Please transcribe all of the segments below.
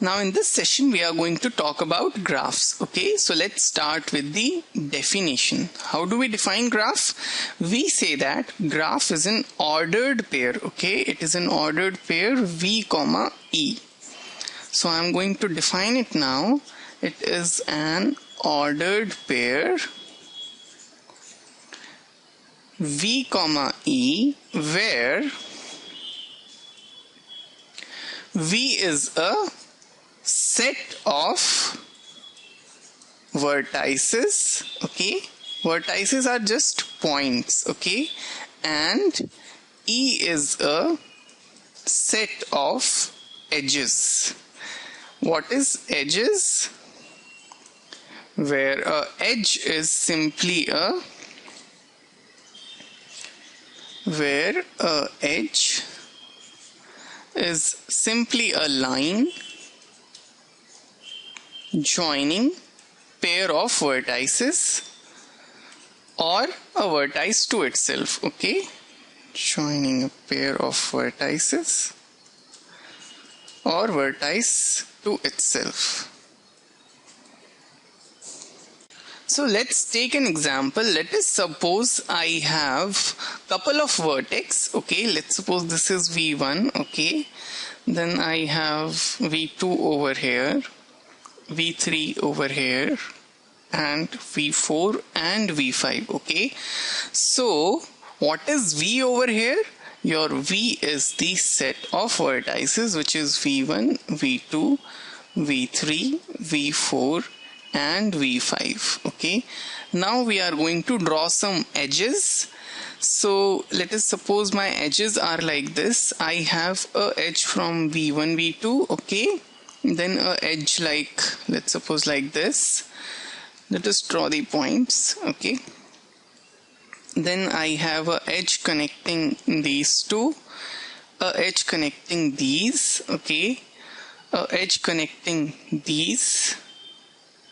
Now in this session we are going to talk about graphs. Okay, so let's start with the definition. How do we define graph? We say that graph is an ordered pair. Okay, it is an ordered pair v comma e. So I'm going to define it now. It is an ordered pair v comma e where v is a set of vertices. Okay, vertices are just points. Okay, and e is a set of edges. What is edges? Where a edge is simply a line joining pair of vertices or a vertex to itself. Okay, joining a pair of vertices or vertex to itself. So let's take an example. Let us suppose I have couple of vertex. Okay, let's suppose this is v1. Okay, then I have v2 over here, v3 over here, and v4 and v5. Okay, so what is v over here? Your v is the set of vertices, which is v1, v2, v3, v4 and v5. Okay, now we are going to draw some edges. So let us suppose my edges are like this. I have a edge from v1, v2. Okay, then a edge like, let's suppose like this. Let us draw the points. Okay, then I have a edge connecting these two, a edge connecting these. Okay, a edge connecting these,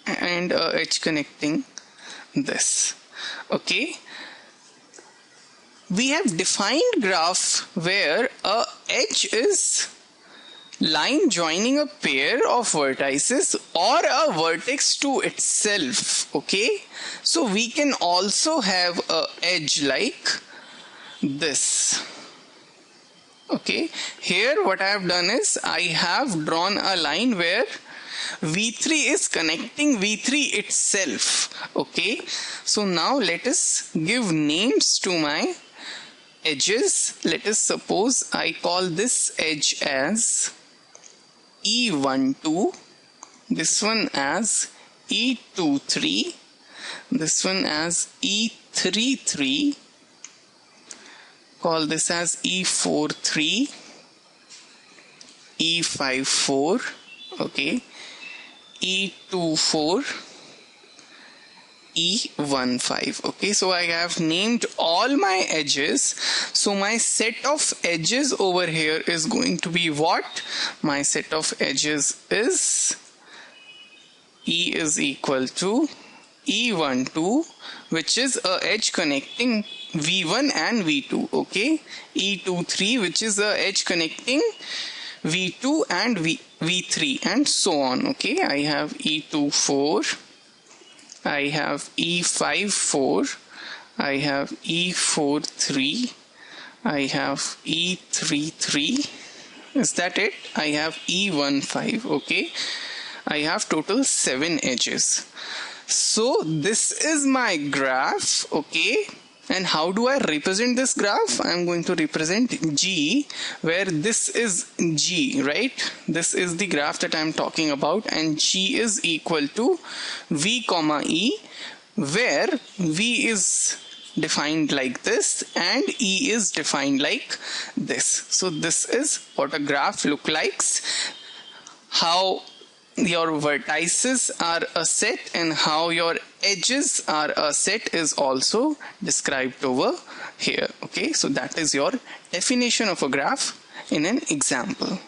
and a edge connecting this. Okay, we have defined graph where a edge is line joining a pair of vertices or a vertex to itself. Okay, so we can also have a edge like this. Okay, here what I have done is I have drawn a line where v3 is connecting v3 itself. Okay, so now let us give names to my edges. Let us suppose I call this edge as E12, this one as E23, this one as E33, call this as E43, E54, okay, E24, E15. Okay, so I have named all my edges. So my set of edges over here is going to be what? My set of edges is E is equal to E12, which is a edge connecting V1 and V2. Okay, E23, which is a edge connecting V2 and V3, and so on. Okay, I have E24, I have E54, I have E43, I have E33. Is that it? I have E15. Okay, I have total 7 edges. So this is my graph. Okay, and how do I represent this graph? I am going to represent G, where this is G, right? This is the graph that I am talking about, and G is equal to V comma E, where V is defined like this and E is defined like this. So this is what a graph looks like. How your vertices are a set and how your edges are a set is also described over here. Okay, so that is your definition of a graph in an example.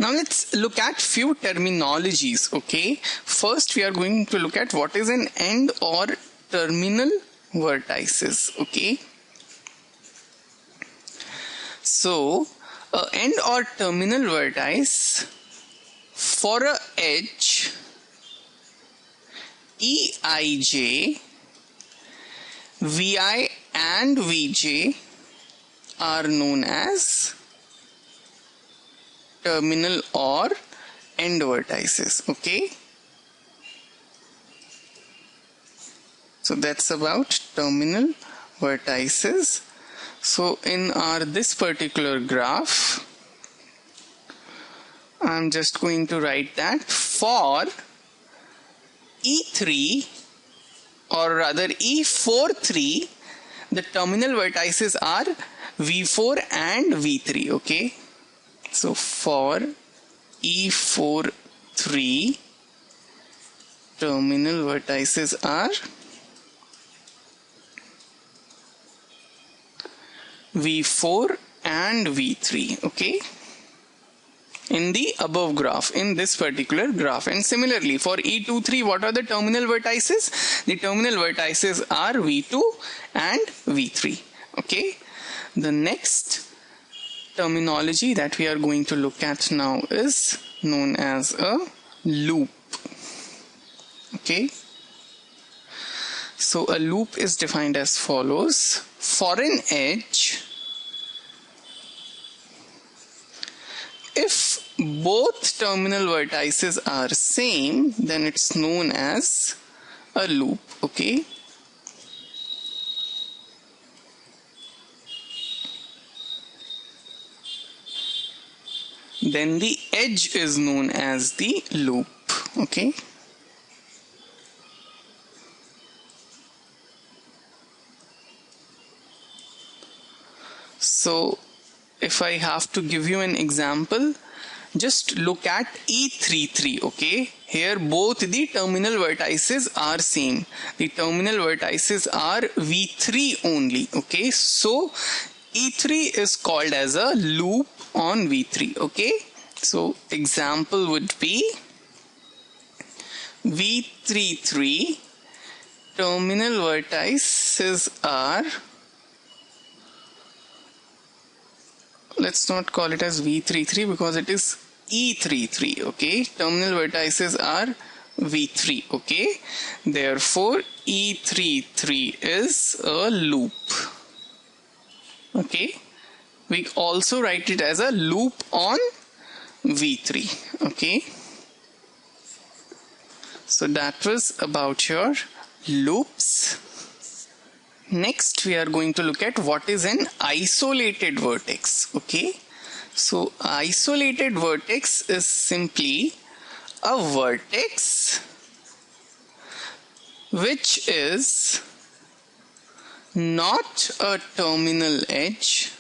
Now let's look at few terminologies. Okay, first we are going to look at what is an end or terminal vertices. Okay, so end or terminal vertex for a edge EIJ, VI and VJ are known as terminal or end vertices. Okay, so that's about terminal vertices. So in this particular graph, I'm just going to write that for E3, or rather E43, the terminal vertices are V4 and V3. Okay, so for E43, terminal vertices are V4 and V3. Okay, in the above graph, in this particular graph. And similarly for E23, what are the terminal vertices? The terminal vertices are V2 and V3. Okay, the next terminology that we are going to look at now is known as a loop. Okay, so a loop is defined as follows. For an edge, if both terminal vertices are same, then it's known as a loop. Okay, then the edge is known as the loop. Okay, so if I have to give you an example, just look at E33. Okay, here both the terminal vertices are same. The terminal vertices are V3 only. Okay, so E3 is called as a loop on V3. Okay, so example would be V33 terminal vertices are, let's not call it as V33 because it is E33. Okay, terminal vertices are V3. Okay, therefore E33 is a loop. Okay, we also write it as a loop on V3. Okay, so that was about your loops. Next we are going to look at what is an isolated vertex. Okay, so isolated vertex is simply a vertex which is not a terminal edge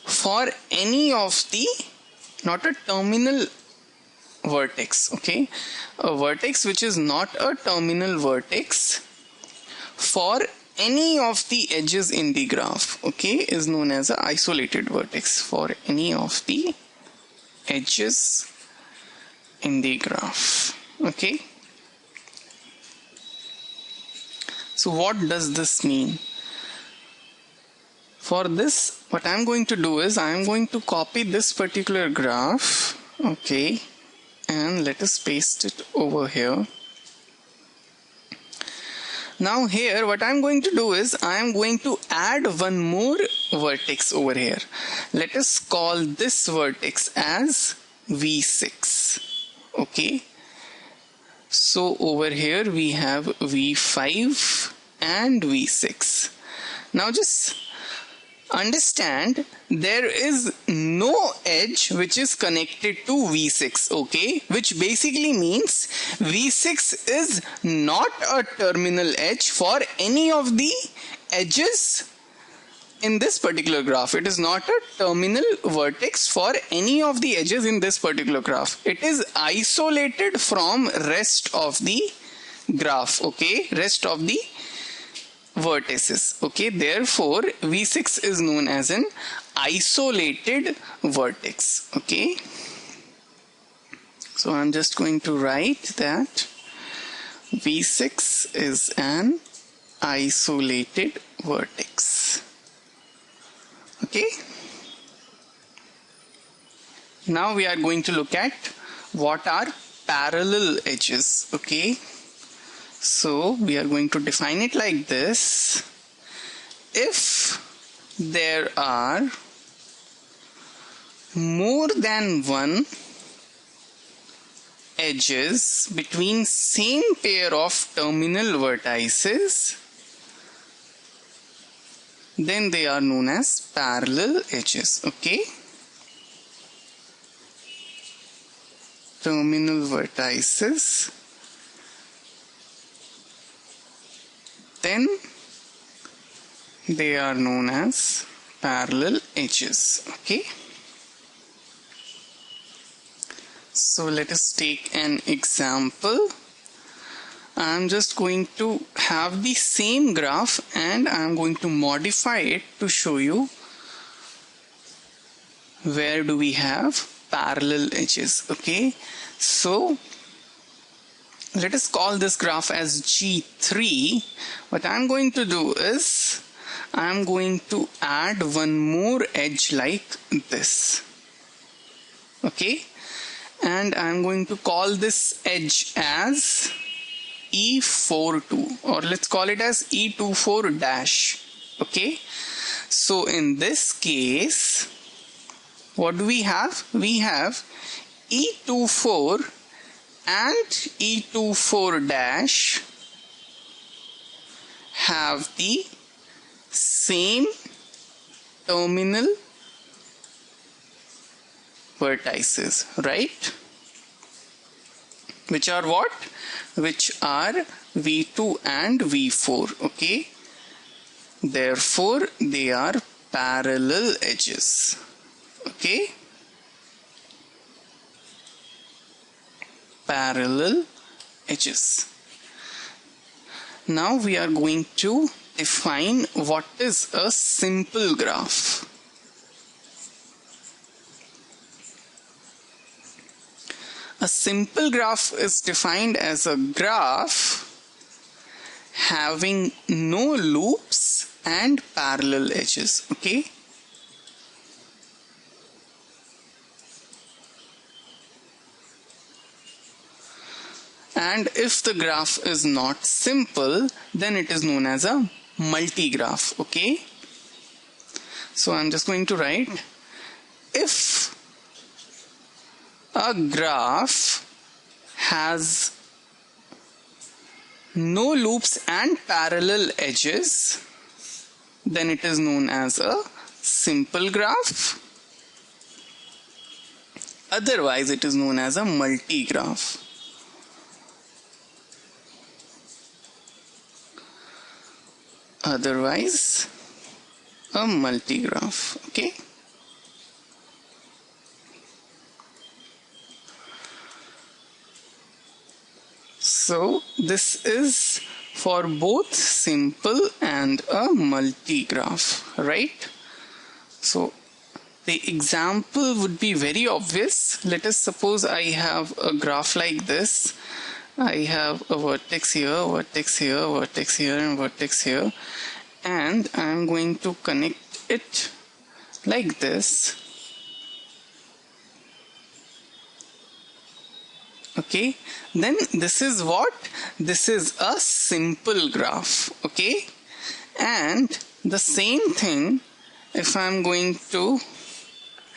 for any of the, not a terminal vertex. Okay, a vertex which is not a terminal vertex for any of the edges in the graph. Okay, is known as an isolated vertex for any of the edges in the graph. Okay, so what does this mean? For this, what I'm going to do is I'm going to copy this particular graph. Okay, and let us paste it over here. Now here what I'm going to do is I'm going to add one more vertex over here. Let us call this vertex as V6. Okay, so over here we have V5 and V6. Now just understand there is no edge which is connected to V6. Okay, which basically means V6 is not a terminal edge for any of the edges in this particular graph. It is not a terminal vertex for any of the edges in this particular graph. It is isolated from rest of the graph. Okay, rest of the vertices. Okay, therefore V6 is known as an isolated vertex. Okay, so I'm just going to write that V6 is an isolated vertex. Okay, Now we are going to look at what are parallel edges. Okay, so we are going to define it like this. If there are more than one edges between same pair of terminal vertices, then they are known as parallel edges. Okay, terminal vertices, then they are known as parallel edges. Okay, so let us take an example. I'm just going to have the same graph and I'm going to modify it to show you where do we have parallel edges. Okay, so let us call this graph as G3. What I'm going to do is I'm going to add one more edge like this. Okay, and I'm going to call this edge as E42, or let's call it as E24 dash. Okay, so in this case, what do we have? We have E24 and E24 dash have the same terminal vertices, right? Which are what? Which are V2 and V4. Okay, therefore they are parallel edges. Okay, parallel edges. Now we are going to define what is a simple graph. A simple graph is defined as a graph having no loops and parallel edges. Okay, and if the graph is not simple, then it is known as a multi-graph. Okay, so I'm just going to write, if a graph has no loops and parallel edges, then it is known as a simple graph. Otherwise, it is known as a multi-graph. Otherwise, a multi-graph. Okay. So this is for both simple and a multi-graph, right? So the example would be very obvious. Let us suppose I have a graph like this. I have a vertex here, vertex here, vertex here, and vertex here, and I'm going to connect it like this. Okay, then this is what? This is a simple graph. Okay, and the same thing if I'm going to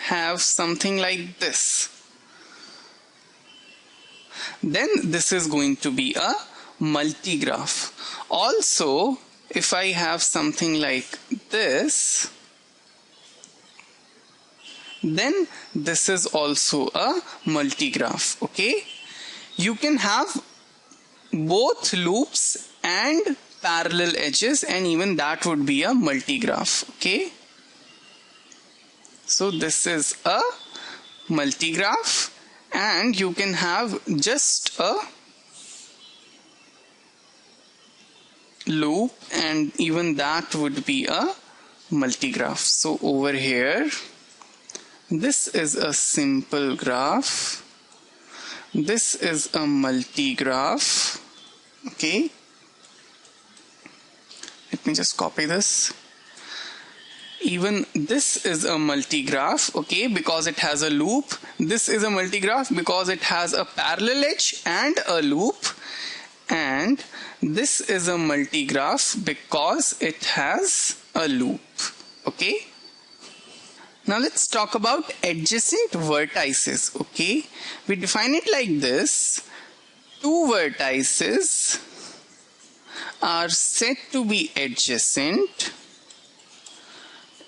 have something like this, then this is going to be a multi-graph. Also, if I have something like this, then this is also a multi-graph. Okay, you can have both loops and parallel edges, and even that would be a multi-graph. Okay, so this is a multi-graph, and you can have just a loop, and even that would be a multi-graph. So over here, this is a simple graph, this is a multi-graph. Okay, let me just copy this, Even this is a multigraph, okay, because it has a loop. This is a multigraph because it has a parallel edge and a loop. And this is a multigraph because it has a loop, okay. Now let's talk about adjacent vertices, okay. We define it like this. Two vertices are said to be adjacent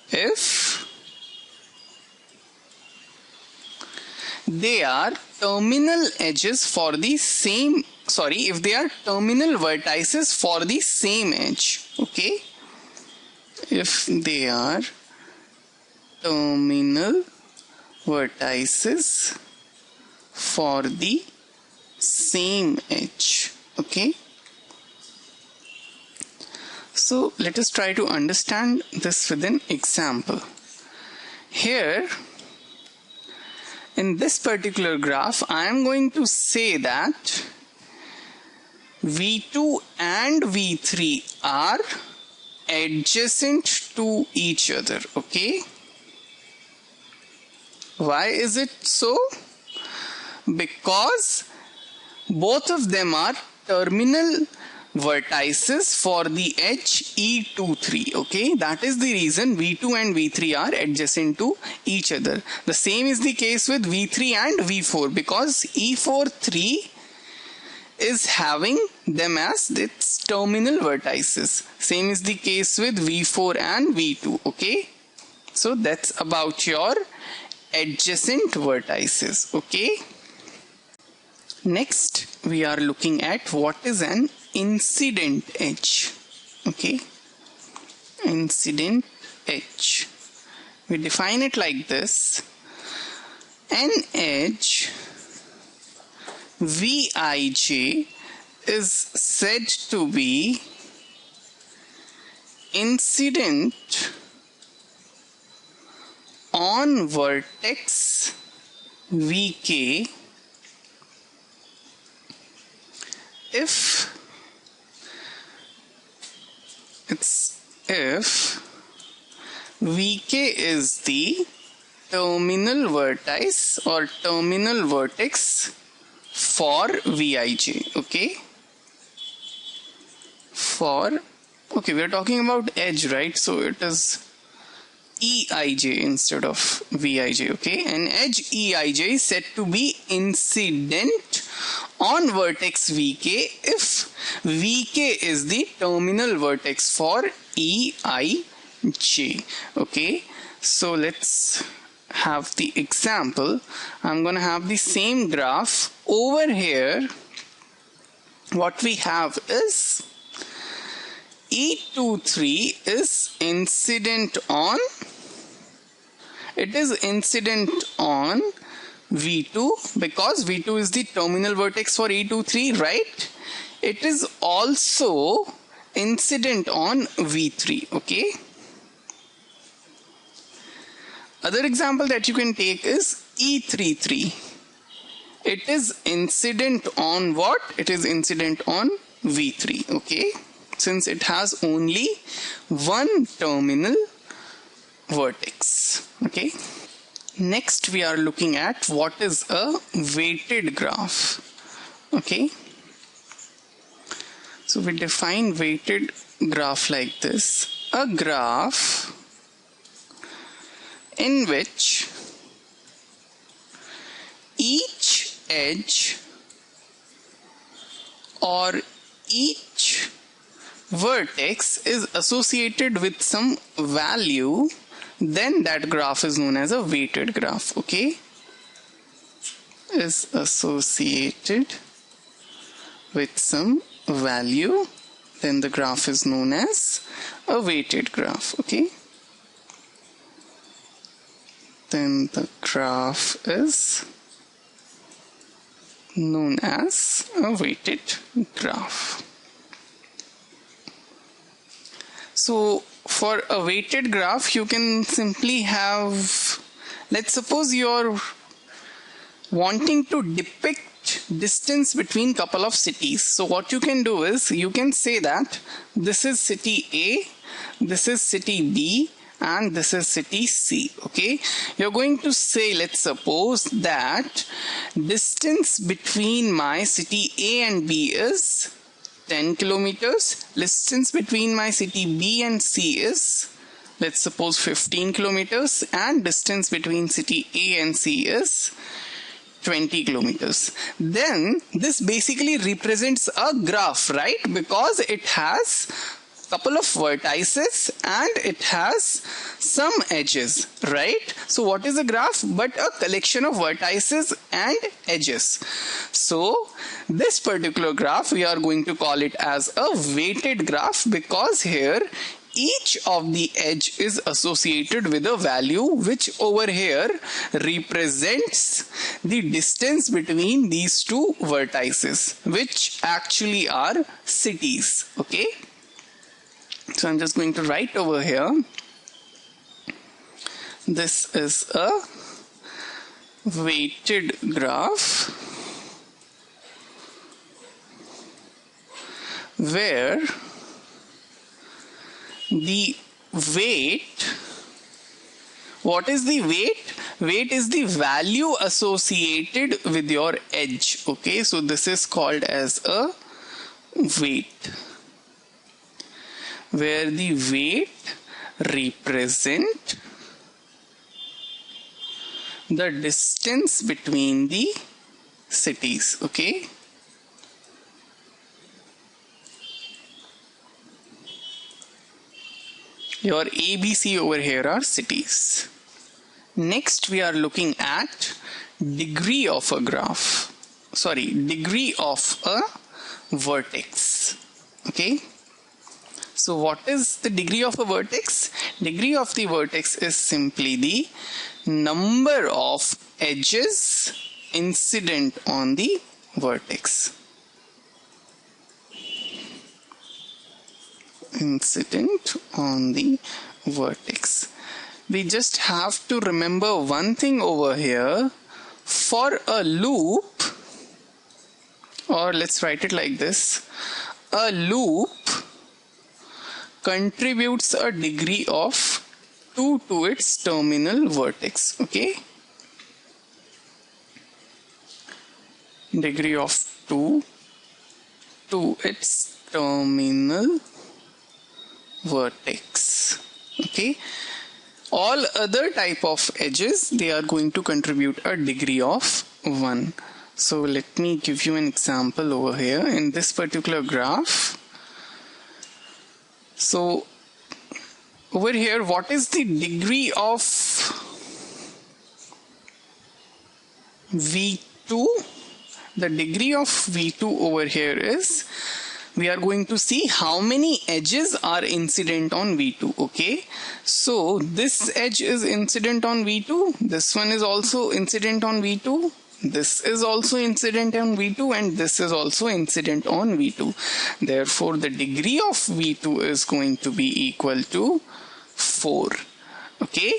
if they are terminal edges for the same, if they are terminal vertices for the same edge, okay. If they are terminal vertices for the same edge, okay. So let us try to understand this with an example. Here in this particular graph, I am going to say that V2 and V3 are adjacent to each other, okay. Why is it so? Because both of them are terminal vertices for the edge E23, okay. That is the reason V2 and V3 are adjacent to each other. The same is the case with V3 and V4 because E43 is having them as its terminal vertices. Same is the case with V4 and V2, okay. So that's about your adjacent vertices, okay. Next we are looking at what is an incident edge, okay. Incident edge, we define it like this. An edge Vij is said to be incident on vertex Vk if Vk is the terminal vertex or terminal vertex for Vij, okay. We are talking about edge, right? So it is Eij instead of Vij, okay. An edge Eij is said to be incident on vertex Vk if Vk is the terminal vertex for Eij, okay. So let's have the example. I'm gonna have the same graph over here. What we have is E23 is incident on, it is incident on V2 because V2 is the terminal vertex for E23, right? It is also incident on V3, okay. Other example that you can take is E33. It is incident on what? It is incident on V3, okay. Since it has only one terminal vertex, okay. Next we are looking at what is a weighted graph, okay. So we define weighted graph like this: a graph in which each edge or each vertex is associated with some value, then that graph is known as a weighted graph, okay. Is associated with some value, then the graph is known as a weighted graph, okay. Then the graph is known as a weighted graph. So for a weighted graph, you can simply have, let's suppose you're wanting to depict distance between couple of cities. So what you can do is you can say that this is city A, this is city B, and this is city C. Okay, you're going to say, let's suppose that distance between my city A and B is 10 kilometers. Distance between my city B and C is, let's suppose, 15 kilometers, and distance between city A and C is 20 kilometers. Then this basically represents a graph, right? Because it has couple of vertices and it has some edges, right? So what is a graph but a collection of vertices and edges? So this particular graph, we are going to call it as a weighted graph, because here each of the edge is associated with a value which over here represents the distance between these two vertices, which actually are cities. Okay, so I'm just going to write over here, this is a weighted graph where the weight, what is the weight? Weight is the value associated with your edge. Okay, so this is called as a weight, where the weight represent the distance between the cities. Okay, your ABC over here are cities. Next we are looking at degree of a graph, degree of a vertex. Okay, so what is the degree of a vertex? Degree of the vertex is simply the number of edges incident on the vertex. Incident on the vertex. We just have to remember one thing over here. For a loop, or let's write it like this, a loop contributes a degree of 2 to its terminal vertex. Okay, degree of 2 to its terminal vertex. Okay, all other type of edges, they are going to contribute a degree of 1. So let me give you an example over here in this particular graph. So over here, what is the degree of V2? The degree of V2 over here is, we are going to see how many edges are incident on V2. Okay, so this edge is incident on V2, this one is also incident on V2, this is also incident on V2, and this is also incident on V2. Therefore the degree of V2 is going to be equal to 4. Okay,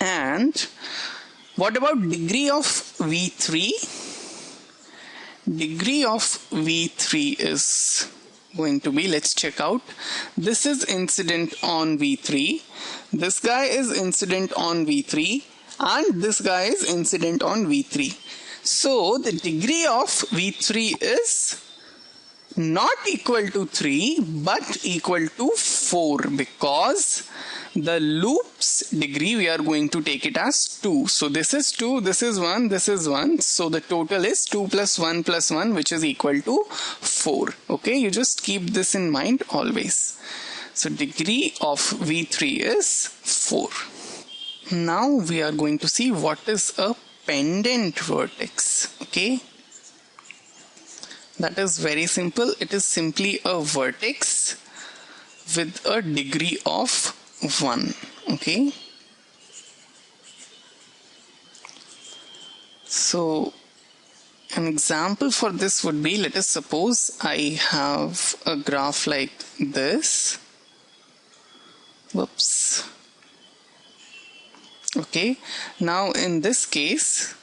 and what about degree of V3? Degree of V3 is going to be, let's check out, this is incident on V3, this guy is incident on V3, and this guy is incident on V3. So the degree of V3 is not equal to 3 but equal to 4, because the loop's degree, we are going to take it as 2. So this is 2, this is 1, this is 1. So the total is 2 plus 1 plus 1, which is equal to 4. Okay, you just keep this in mind always. So degree of V3 is 4. Now we are going to see what is a pendant vertex. Okay, that is very simple. It is simply a vertex with a degree of 1. Okay, so an example for this would be, let us suppose I have a graph like this. Whoops. Okay, now in this case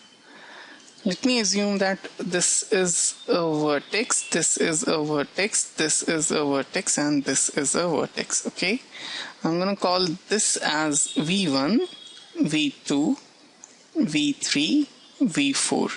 Let me assume that this is a vertex, this is a vertex, this is a vertex, and this is a vertex. Okay, I'm gonna call this as V1, V2, V3, V4.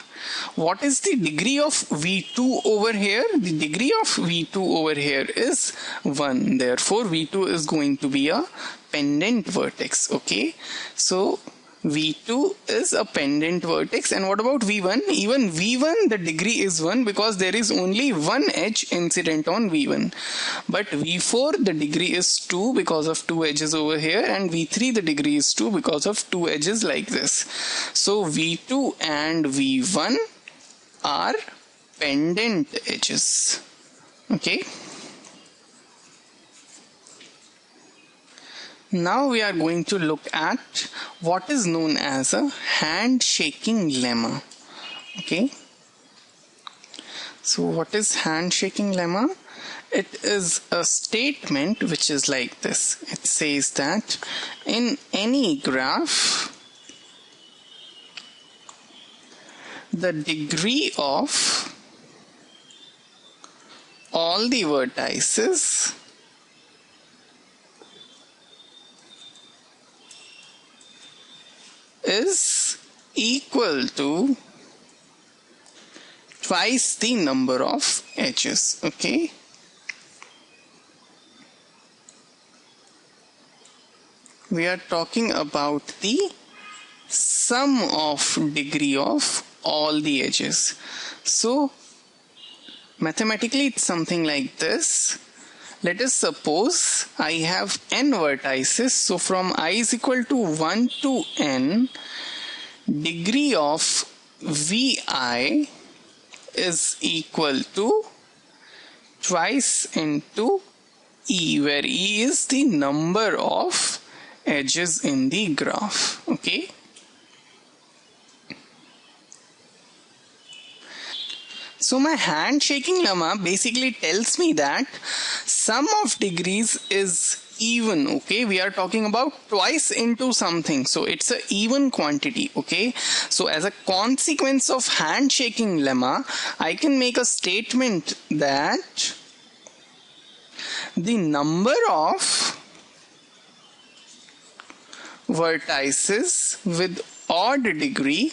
What is the degree of V2 over here? The degree of V2 over here is 1. Therefore, V2 is going to be a pendant vertex. Okay, so V2 is a pendant vertex. And what about V1? Even V1, the degree is 1 because there is only one edge incident on V1. But V4, the degree is 2 because of two edges over here, and V3, the degree is 2 because of two edges like this. So V2 and V1 are pendant edges. Okay. Now we are going to look at what is known as a handshaking lemma. Okay. So what is handshaking lemma? It is a statement which is like this. It says that in any graph, the degree of all the vertices is equal to twice the number of edges. Okay. We are talking about the sum of degree of all the edges. So mathematically it's something like this. Let us suppose I have n vertices. So from I is equal to 1 to n, degree of Vi is equal to twice into E, where E is the number of edges in the graph. Okay. So my handshaking lemma basically tells me that sum of degrees is even. Okay, we are talking about twice into something, so it's an even quantity. Okay, so as a consequence of handshaking lemma, I can make a statement that the number of vertices with odd degree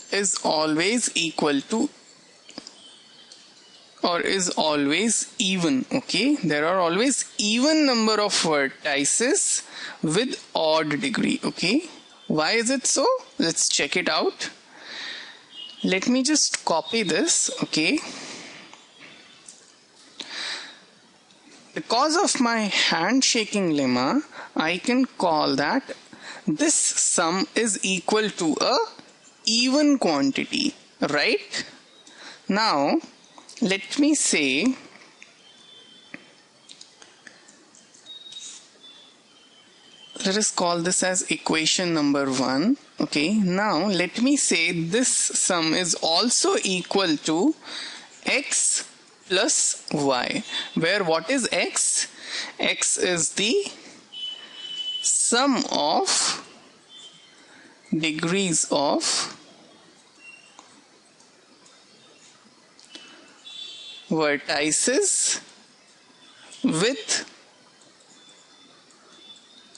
is always equal to or is always even. Okay, there are always even number of vertices with odd degree. Okay, why is it so? Let's check it out. Let me just copy this. Okay, because of my handshaking lemma, I can call that this sum is equal to a even quantity, right? Now let me say let us call this as equation number 1. Okay, now let me say this sum is also equal to x plus y, where what is x? X is the sum of degrees of vertices with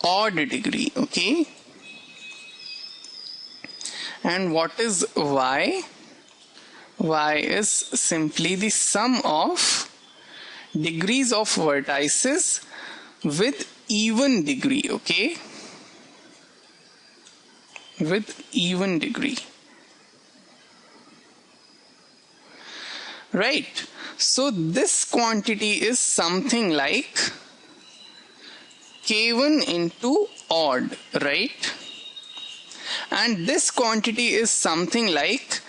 odd degree. Okay, and what is y? Y is simply the sum of degrees of vertices with even degree. Okay, with even degree, right? So this quantity is something like k1 into odd, right? And this quantity is something like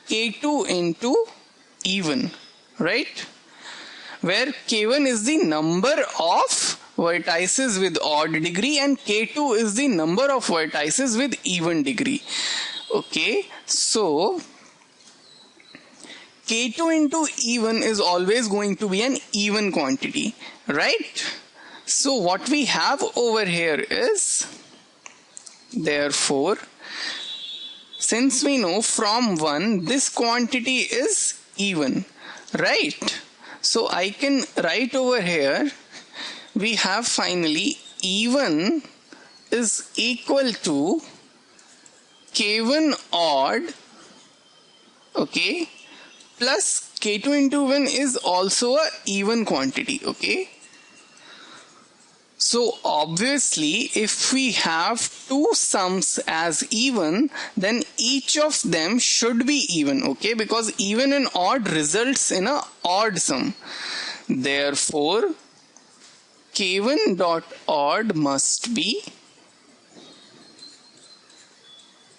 k2 into even, right? Where k1 is the number of vertices with odd degree and k2 is the number of vertices with even degree. Okay, so k2 into even is always going to be an even quantity, right? So what we have over here is Therefore, since we know from 1 this quantity is even, right? So I can write over here, we have finally even is equal to K1 odd, okay, plus K2 into 1 is also a even quantity, okay. So obviously if we have two sums as even, then each of them should be even, okay, because even and odd results in a odd sum. Therefore K1 dot odd must be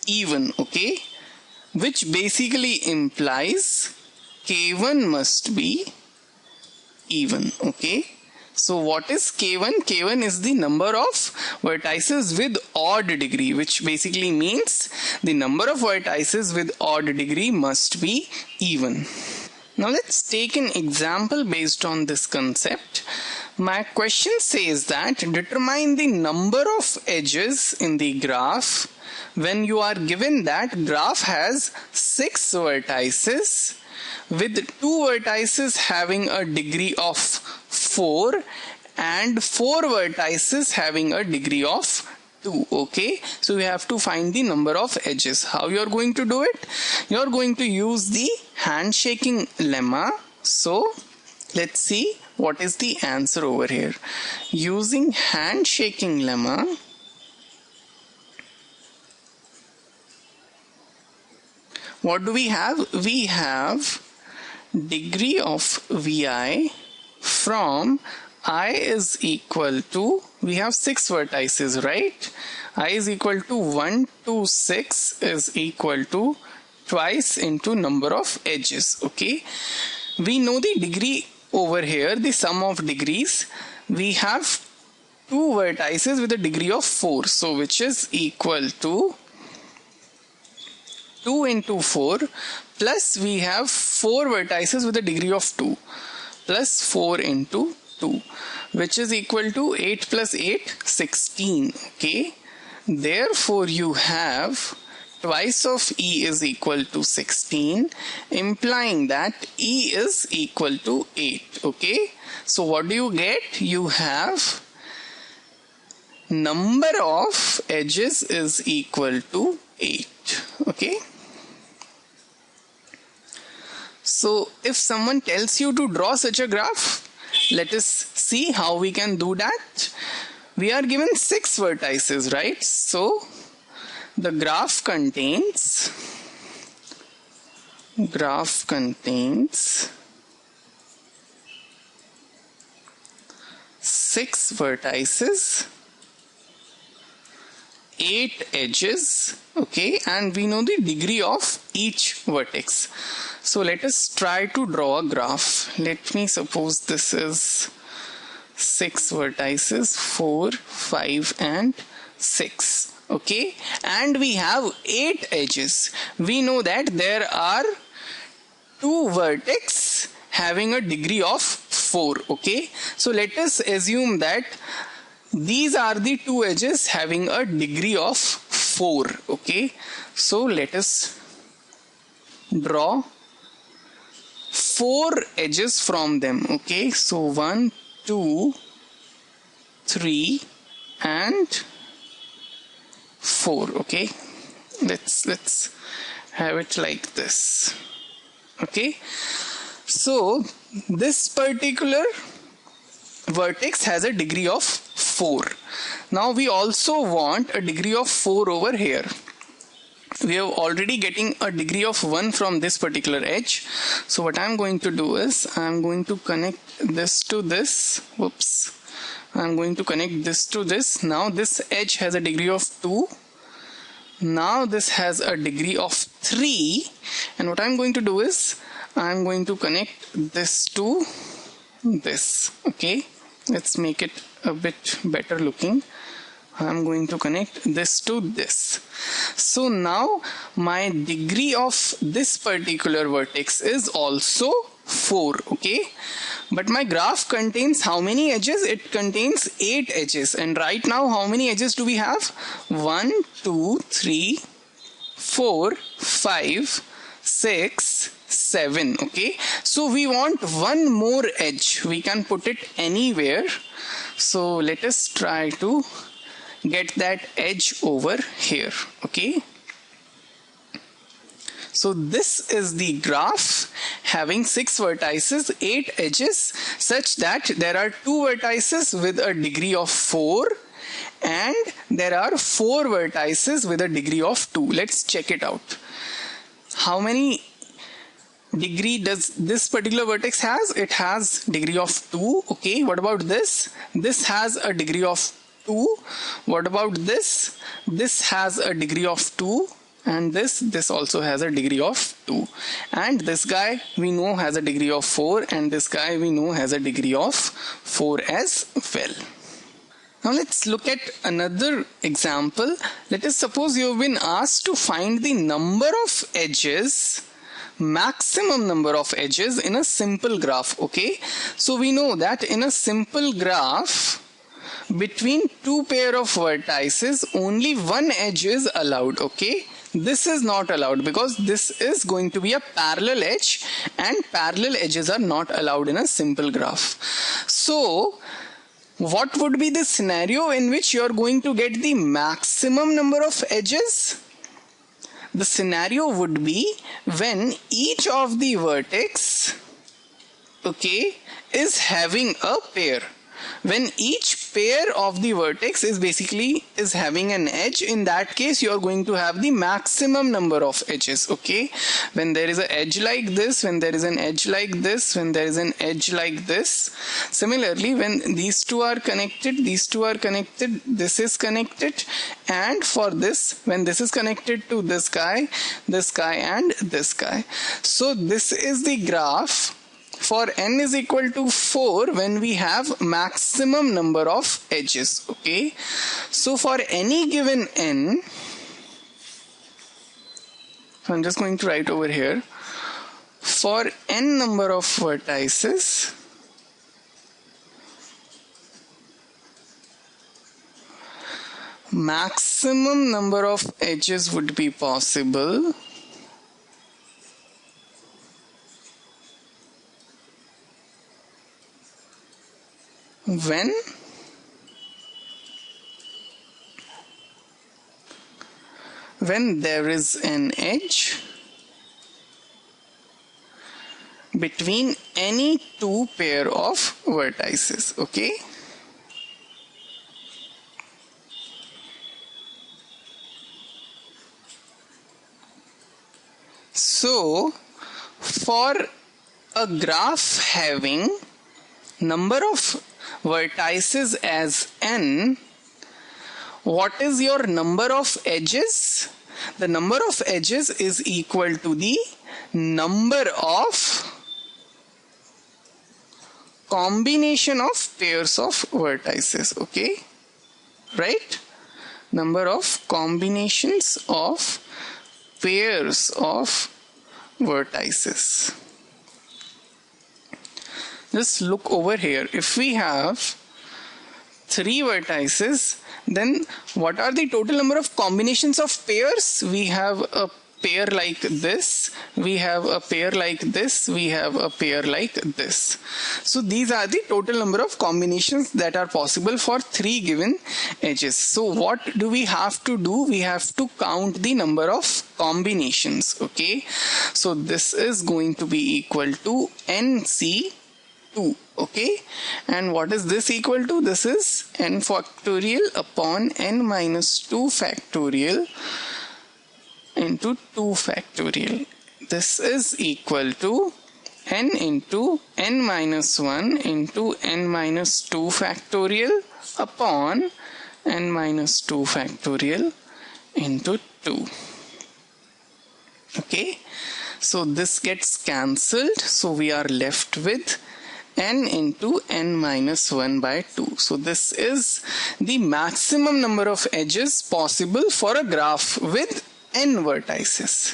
even, okay, which basically implies K1 must be even, okay. So what is K1? K1 is the number of vertices with odd degree, which basically means the number of vertices with odd degree must be even. Now let's take an example based on this concept. My question says that determine the number of edges in the graph when you are given that graph has 6 vertices with 2 vertices having a degree of 4 and 4 vertices having a degree of 2, okay. So we have to find the number of edges. How you are going to do it? You are going to use the handshaking lemma. So let's see what is the answer over here. Using handshaking lemma, what do we have? We have degree of Vi from I is equal to, we have 6 vertices, right? I is equal to 1 to 6 is equal to twice into number of edges, okay. We know the degree over here, the sum of degrees. We have 2 vertices with a degree of 4, so which is equal to 2 into 4 plus we have 4 vertices with a degree of 2 plus 4 into 2, which is equal to 8 plus 8, 16, okay. Therefore you have twice of E is equal to 16, implying that E is equal to 8, okay. So what do you get? You have number of edges is equal to 8, okay. So if someone tells you to draw such a graph, let us see how we can do that. We are given 6 vertices, right? So the graph contains 6 vertices, 8 edges, okay, and we know the degree of each vertex. So let us try to draw a graph. Let me suppose this is 6 vertices, 4, 5 and 6, okay, and we have 8 edges. We know that there are 2 vertex having a degree of 4, okay. So let us assume that these are the 2 edges having a degree of 4, okay. So let us draw 4 edges from them, okay. So 1, 2, 3 and 4, okay. Let's have it like this, okay. So this particular vertex has a degree of 4. Now we also want a degree of 4 over here. We are already getting a degree of 1 from this particular edge. So what I'm going to do is I'm going to connect this to this. Whoops. I'm going to connect this to this. Now this edge has a degree of 2. Now this has a degree of 3. And what I'm going to do is I'm going to connect this to this. Okay. Let's make it a bit better looking. I'm going to connect this to this. So now my degree of this particular vertex is also 4, okay. But my graph contains how many edges? It contains 8 edges. And right now, how many edges do we have? 1, 2, 3, 4, 5, 6, 7. Okay, so we want one more edge. We can put it anywhere. So let us try to get that edge over here. Okay, so this is the graph having 6 vertices, 8 edges, such that there are 2 vertices with a degree of 4 and there are 4 vertices with a degree of 2. Let's check it out. How many degree does this particular vertex has? It has degree of 2. Okay, what about this? This has a degree of 2. What about this? This has a degree of 2. And this also has a degree of 2. And this guy we know has a degree of 4, and this guy we know has a degree of 4 as well. Now let's look at another example. Let us suppose you have been asked to find the number of edges, maximum number of edges in a simple graph. Okay, so we know that in a simple graph, between 2 pair of vertices only one edge is allowed. Okay, this is not allowed because this is going to be a parallel edge, and parallel edges are not allowed in a simple graph. So what would be the scenario in which you are going to get the maximum number of edges? The scenario would be when each of the vertex, okay, is having a pair. When each pair of the vertex is having an edge, in that case you are going to have the maximum number of edges. Okay, when there is an edge like this, when there is an edge like this, when there is an edge like this. Similarly, when these two are connected, these two are connected, this is connected, and for this, when this is connected to this guy and this guy. So this is the graph for n is equal to 4 when we have maximum number of edges. Okay, so for any given n, I'm just going to write over here, for n number of vertices, maximum number of edges would be possible when there is an edge between any 2 pair of vertices. Okay, so for a graph having number of vertices as n, what is your number of edges? The number of edges is equal to the number of combination of pairs of vertices. Okay, right? Number of combinations of pairs of vertices. Just look over here. If we have 3 vertices, then what are the total number of combinations of pairs? We have a pair like this, we have a pair like this, we have a pair like this. So these are the total number of combinations that are possible for 3 given edges. So what do we have to do? We have to count the number of combinations. Okay, so this is going to be equal to NC2. Okay, and what is this equal to? This is n factorial upon n minus 2 factorial into 2 factorial. This is equal to n into n minus 1 into n minus 2 factorial upon n minus 2 factorial into 2. Okay, so this gets cancelled, so we are left with n into n minus 1 by 2. So this is the maximum number of edges possible for a graph with n vertices.